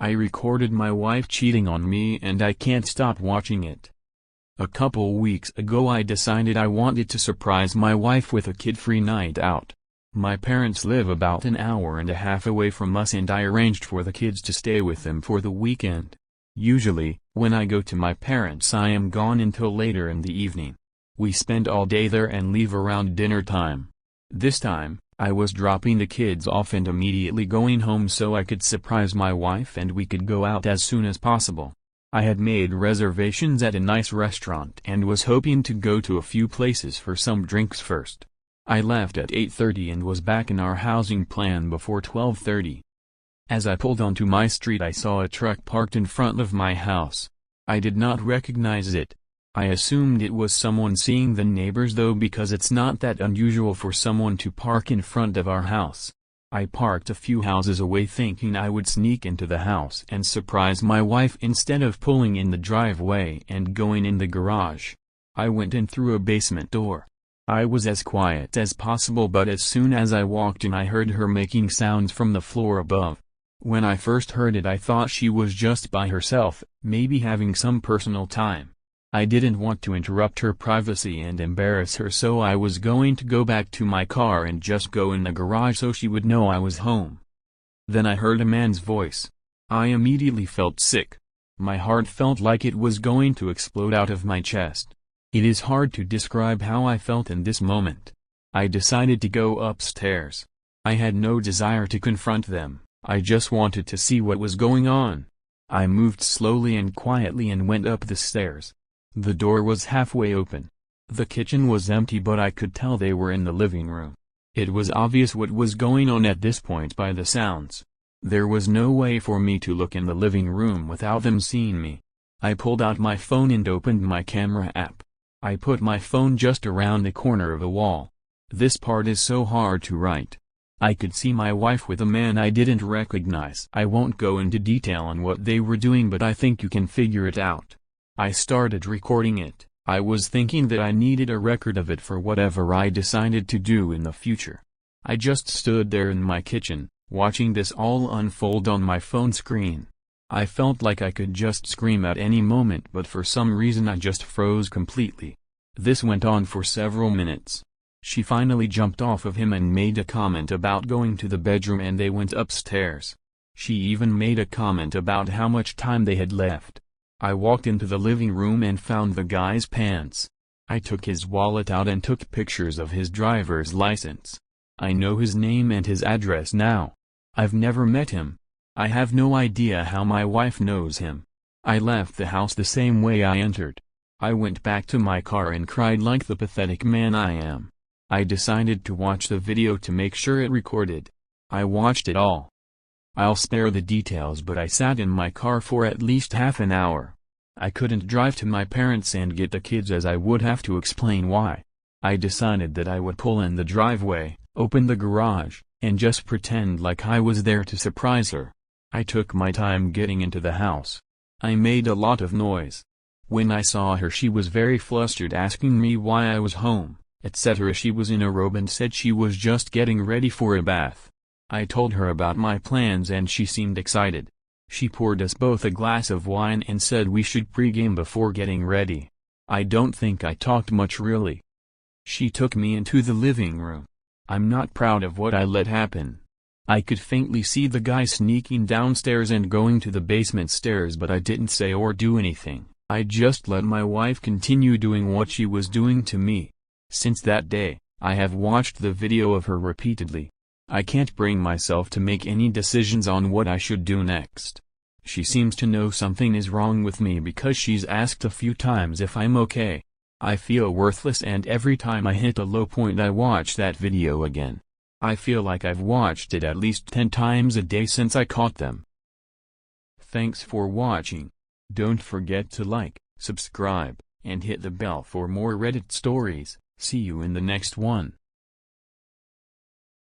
I recorded my wife cheating on me and I can't stop watching it. A couple weeks ago I decided I wanted to surprise my wife with a kid-free night out. My parents live about an hour and a half away from us and I arranged for the kids to stay with them for the weekend. Usually, when I go to my parents' I am gone until later in the evening. We spend all day there and leave around dinner time. This time, I was dropping the kids off and immediately going home so I could surprise my wife and we could go out as soon as possible. I had made reservations at a nice restaurant and was hoping to go to a few places for some drinks first. I left at 8:30 and was back in our housing plan before 12:30. As I pulled onto my street I saw a truck parked in front of my house. I did not recognize it. I assumed it was someone seeing the neighbors though because it's not that unusual for someone to park in front of our house. I parked a few houses away thinking I would sneak into the house and surprise my wife instead of pulling in the driveway and going in the garage. I went in through a basement door. I was as quiet as possible but as soon as I walked in I heard her making sounds from the floor above. When I first heard it I thought she was just by herself, maybe having some personal time. I didn't want to interrupt her privacy and embarrass her so I was going to go back to my car and just go in the garage so she would know I was home. Then I heard a man's voice. I immediately felt sick. My heart felt like it was going to explode out of my chest. It is hard to describe how I felt in this moment. I decided to go upstairs. I had no desire to confront them, I just wanted to see what was going on. I moved slowly and quietly and went up the stairs. The door was halfway open. The kitchen was empty but I could tell they were in the living room. It was obvious what was going on at this point by the sounds. There was no way for me to look in the living room without them seeing me. I pulled out my phone and opened my camera app. I put my phone just around the corner of a wall. This part is so hard to write. I could see my wife with a man I didn't recognize. I won't go into detail on what they were doing but I think you can figure it out. I started recording it. I was thinking that I needed a record of it for whatever I decided to do in the future. I just stood there in my kitchen, watching this all unfold on my phone screen. I felt like I could just scream at any moment but for some reason I just froze completely. This went on for several minutes. She finally jumped off of him and made a comment about going to the bedroom and they went upstairs. She even made a comment about how much time they had left. I walked into the living room and found the guy's pants. I took his wallet out and took pictures of his driver's license. I know his name and his address now. I've never met him. I have no idea how my wife knows him. I left the house the same way I entered. I went back to my car and cried like the pathetic man I am. I decided to watch the video to make sure it recorded. I watched it all. I'll spare the details but I sat in my car for at least half an hour. I couldn't drive to my parents and get the kids as I would have to explain why. I decided that I would pull in the driveway, open the garage, and just pretend like I was there to surprise her. I took my time getting into the house. I made a lot of noise. When I saw her she was very flustered asking me why I was home, etc. She was in a robe and said she was just getting ready for a bath. I told her about my plans and she seemed excited. She poured us both a glass of wine and said we should pregame before getting ready. I don't think I talked much really. She took me into the living room. I'm not proud of what I let happen. I could faintly see the guy sneaking downstairs and going to the basement stairs but I didn't say or do anything. I just let my wife continue doing what she was doing to me. Since that day, I have watched the video of her repeatedly. I can't bring myself to make any decisions on what I should do next. She seems to know something is wrong with me because she's asked a few times if I'm okay. I feel worthless and every time I hit a low point I watch that video again. I feel like I've watched it at least 10 times a day since I caught them. Thanks for watching. Don't forget to like, subscribe, and hit the bell for more Reddit stories. See you in the next one.